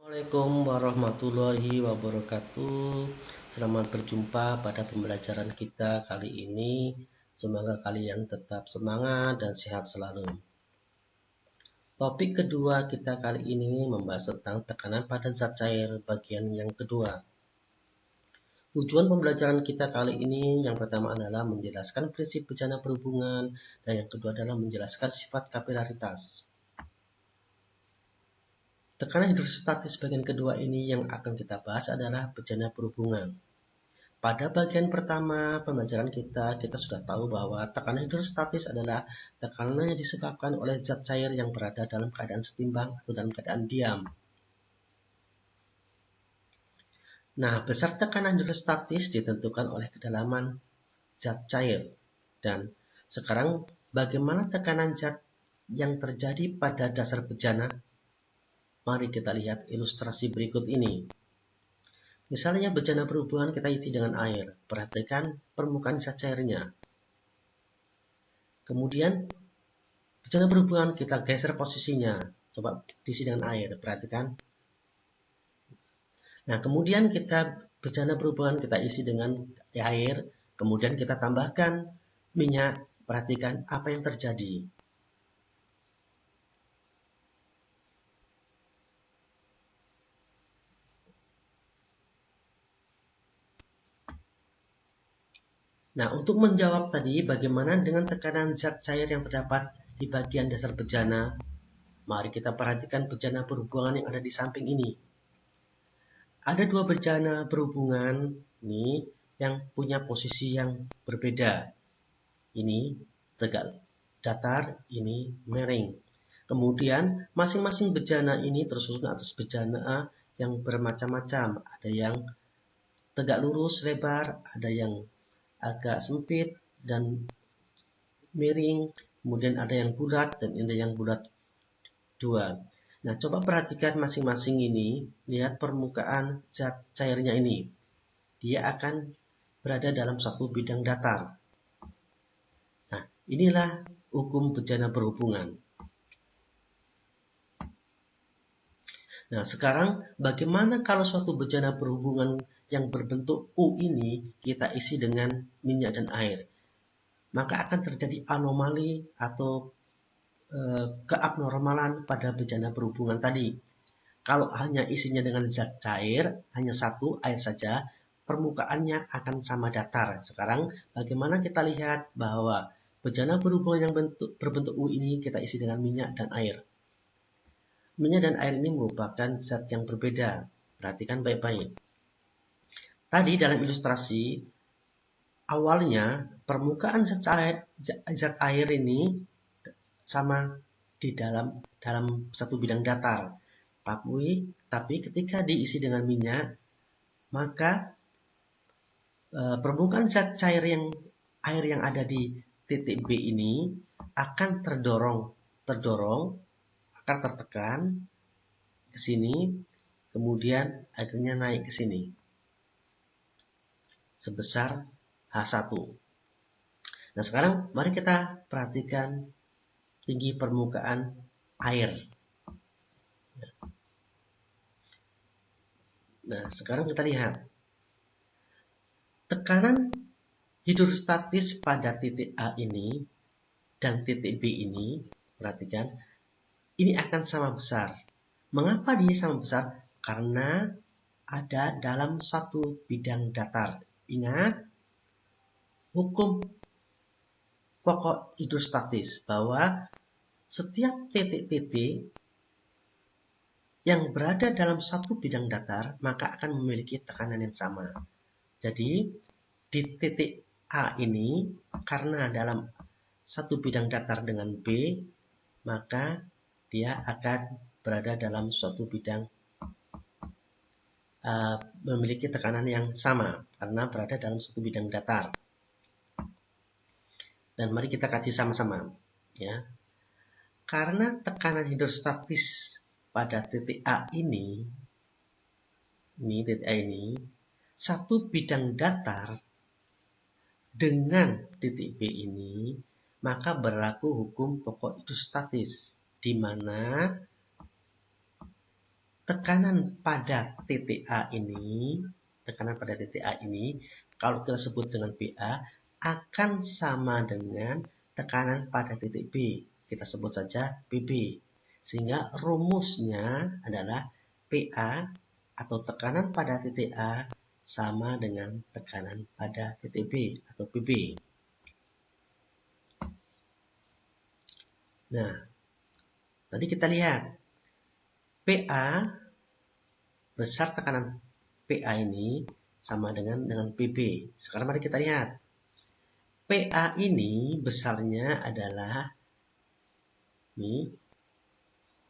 Assalamualaikum warahmatullahi wabarakatuh. Selamat berjumpa pada pembelajaran kita kali ini. Semoga kalian tetap semangat dan sehat selalu. Topik kedua kita kali ini membahas tentang tekanan pada zat cair bagian yang kedua. Tujuan pembelajaran kita kali ini yang pertama adalah menjelaskan prinsip bejana berhubungan dan yang kedua adalah menjelaskan sifat kapilaritas. Tekanan hidrostatis bagian kedua ini yang akan kita bahas adalah bejana berhubungan. Pada bagian pertama pembelajaran kita sudah tahu bahwa tekanan hidrostatis adalah tekanan yang disebabkan oleh zat cair yang berada dalam keadaan setimbang atau dalam keadaan diam. Nah, besar tekanan hidrostatis ditentukan oleh kedalaman zat cair. Dan sekarang bagaimana tekanan zat yang terjadi pada dasar bejana? Mari kita lihat ilustrasi berikut ini. Misalnya bejana berhubungan kita isi dengan air. Perhatikan permukaan zat cairnya. Kemudian bejana berhubungan kita geser posisinya. Coba diisi dengan air. Perhatikan. Nah, kemudian kita bejana berhubungan kita isi dengan air. Kemudian kita tambahkan minyak. Perhatikan apa yang terjadi. Nah, untuk menjawab tadi bagaimana dengan tekanan zat cair yang terdapat di bagian dasar bejana, mari kita perhatikan bejana berhubungan yang ada di samping ini. Ada dua bejana berhubungan nih yang punya posisi yang berbeda. Ini tegak datar, ini miring. Kemudian masing-masing bejana ini tersusun atas bejana yang bermacam-macam. Ada yang tegak lurus lebar, ada yang agak sempit dan miring, kemudian ada yang bulat dan ada yang bulat dua. Nah, coba perhatikan masing-masing ini, lihat permukaan zat cairnya ini. Dia akan berada dalam satu bidang datar. Nah, inilah hukum bejana berhubungan. Nah, sekarang bagaimana kalau suatu bejana berhubungan yang berbentuk U ini kita isi dengan minyak dan air? Maka akan terjadi anomali atau keabnormalan pada bejana berhubungan tadi. Kalau hanya isinya dengan zat cair, hanya satu, air saja, permukaannya akan sama datar. Sekarang bagaimana kita lihat bahwa bejana berhubungan yang berbentuk U ini kita isi dengan minyak dan air. Minyak dan air ini merupakan zat yang berbeda. Perhatikan baik-baik. Tadi dalam ilustrasi, awalnya permukaan zat air ini sama di dalam satu bidang datar. Tapi ketika diisi dengan minyak, maka permukaan zat cair air yang ada di titik B ini akan akan tertekan ke sini, kemudian akhirnya naik ke sini sebesar H1. Nah, sekarang mari kita perhatikan tinggi permukaan air. Nah, sekarang kita lihat tekanan hidrostatis pada titik A ini dan titik B ini, perhatikan, ini akan sama besar. Mengapa dia sama besar? Karena ada dalam satu bidang datar. Ingat hukum pokok hidrostatis bahwa setiap titik-titik yang berada dalam satu bidang datar maka akan memiliki tekanan yang sama. Jadi di titik A ini karena dalam satu bidang datar dengan B, maka dia akan berada dalam suatu bidang memiliki tekanan yang sama karena berada dalam suatu bidang datar. Dan mari kita kaji sama-sama, ya. Karena tekanan hidrostatis pada titik A ini titik A ini satu bidang datar dengan titik B ini, maka berlaku hukum pokok hidrostatis, di mana tekanan pada titik A ini, kalau kita sebut dengan PA, akan sama dengan tekanan pada titik B. Kita sebut saja PB. Sehingga rumusnya adalah PA atau tekanan pada titik A sama dengan tekanan pada titik B atau PB. Nah, tadi kita lihat PA besar tekanan PA ini sama dengan PB. Sekarang mari kita lihat. PA ini besarnya adalah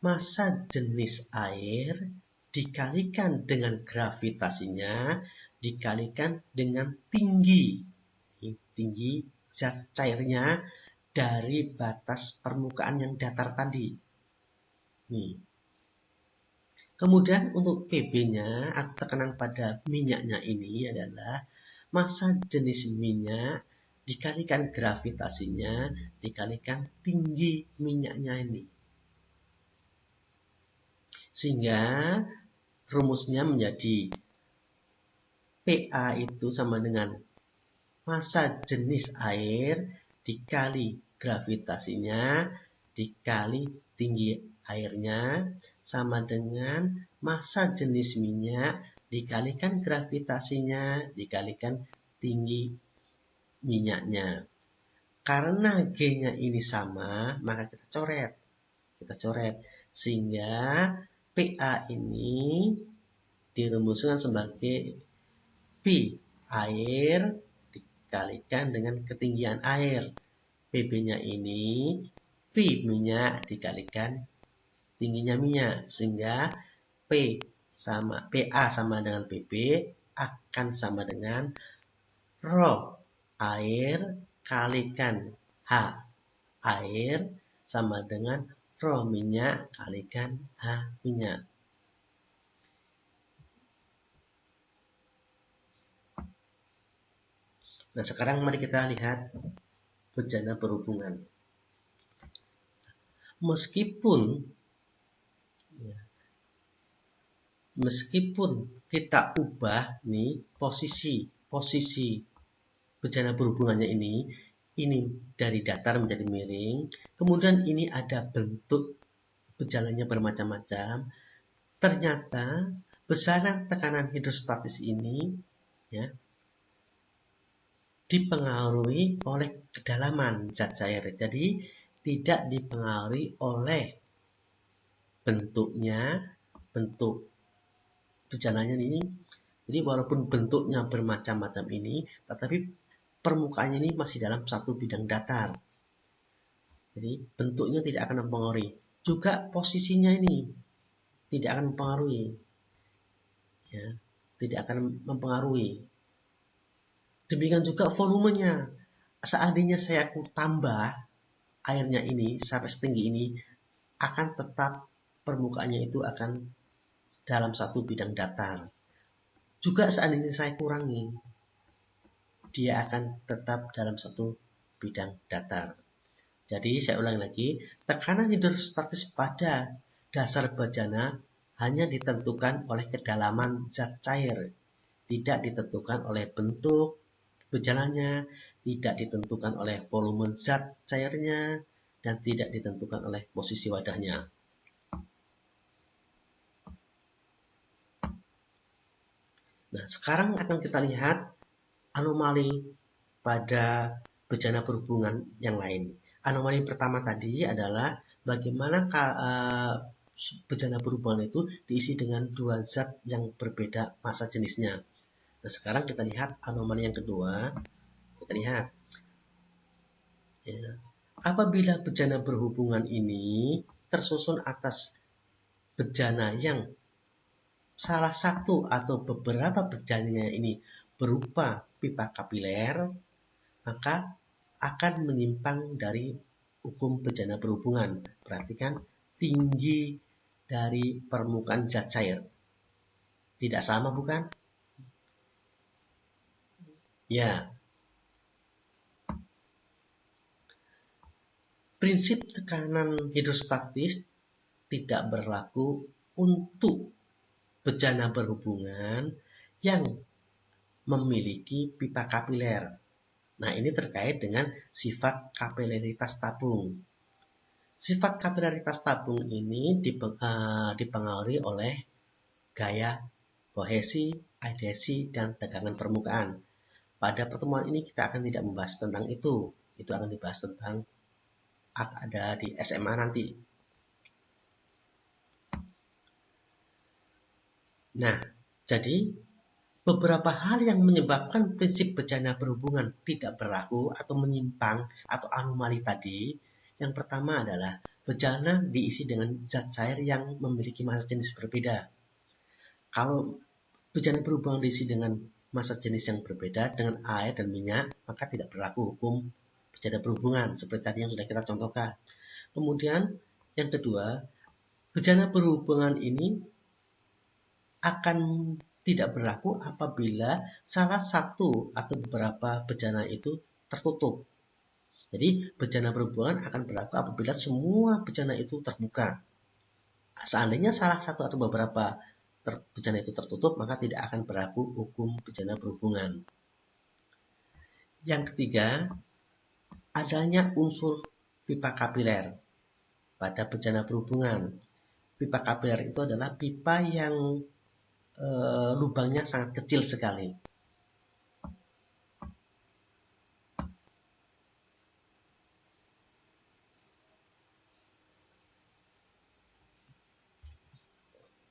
massa jenis air dikalikan dengan gravitasinya dikalikan dengan tinggi zat cairnya dari batas permukaan yang datar tadi. Kemudian untuk PB-nya atau tekanan pada minyaknya ini adalah massa jenis minyak dikalikan gravitasinya dikalikan tinggi minyaknya ini. Sehingga rumusnya menjadi PA itu sama dengan massa jenis air dikali gravitasinya dikali tinggi airnya sama dengan massa jenis minyak dikalikan gravitasinya dikalikan tinggi minyaknya. Karena G-nya ini sama, maka kita coret. Sehingga PA ini dirumuskan sebagai P air dikalikan dengan ketinggian air. PB-nya ini P minyak dikalikan tingginya minyak. Sehingga PA sama dengan PB akan sama dengan rho air kalikan H air sama dengan rho minyak kalikan H minyak. Nah, sekarang mari kita lihat bejana berhubungan. Meskipun kita ubah nih posisi bejana berhubungannya ini dari datar menjadi miring, kemudian ini ada bentuk bejananya bermacam-macam, ternyata besaran tekanan hidrostatis ini dipengaruhi oleh kedalaman zat cair. Jadi tidak dipengaruhi oleh bentuk bejananya ini. Jadi walaupun bentuknya bermacam-macam ini, tetapi permukaannya ini masih dalam satu bidang datar. Jadi bentuknya tidak akan mempengaruhi. Juga posisinya ini tidak akan mempengaruhi. Tidak akan mempengaruhi. Demikian juga volumenya. Seandainya saya tambah airnya ini sampai setinggi ini, akan tetap permukaannya itu akan dalam satu bidang datar. Juga seandainya saya kurangi, dia akan tetap dalam satu bidang datar. Jadi saya ulangi lagi, tekanan hidrostatis pada dasar bejana hanya ditentukan oleh kedalaman zat cair, tidak ditentukan oleh bentuk bejananya, tidak ditentukan oleh volume zat cairnya, dan tidak ditentukan oleh posisi wadahnya. Nah, sekarang akan kita lihat anomali pada bejana berhubungan yang lain. Anomali pertama tadi adalah bagaimana bejana berhubungan itu diisi dengan dua zat yang berbeda massa jenisnya. Nah, sekarang kita lihat anomali yang kedua. Kita lihat. Apabila bejana berhubungan ini tersusun atas bejana yang salah satu atau beberapa bejananya ini berupa pipa kapiler, maka akan menyimpang dari hukum bejana berhubungan. Perhatikan tinggi dari permukaan zat cair. Tidak sama, bukan? Ya. Prinsip tekanan hidrostatis tidak berlaku untuk bejana berhubungan yang memiliki pipa kapiler. Nah, ini terkait dengan sifat kapilaritas tabung. Sifat kapilaritas tabung ini dipengaruhi oleh gaya kohesi, adhesi, dan tegangan permukaan. Pada pertemuan ini kita akan tidak membahas tentang itu. Itu akan dibahas tentang ada di SMA nanti. Nah, jadi beberapa hal yang menyebabkan prinsip bejana berhubungan tidak berlaku atau menyimpang atau anomali tadi. Yang pertama adalah bejana diisi dengan zat cair yang memiliki massa jenis berbeda. Kalau bejana berhubungan diisi dengan massa jenis yang berbeda dengan air dan minyak, maka tidak berlaku hukum bejana berhubungan seperti tadi yang sudah kita contohkan. Kemudian yang kedua, bejana berhubungan ini akan tidak berlaku apabila salah satu atau beberapa bejana itu tertutup. Jadi bejana berhubungan akan berlaku apabila semua bejana itu terbuka. Seandainya salah satu atau beberapa bejana itu tertutup, maka tidak akan berlaku hukum bejana berhubungan. Yang ketiga, adanya unsur pipa kapiler pada bejana berhubungan. Pipa kapiler itu adalah pipa yang lubangnya sangat kecil sekali.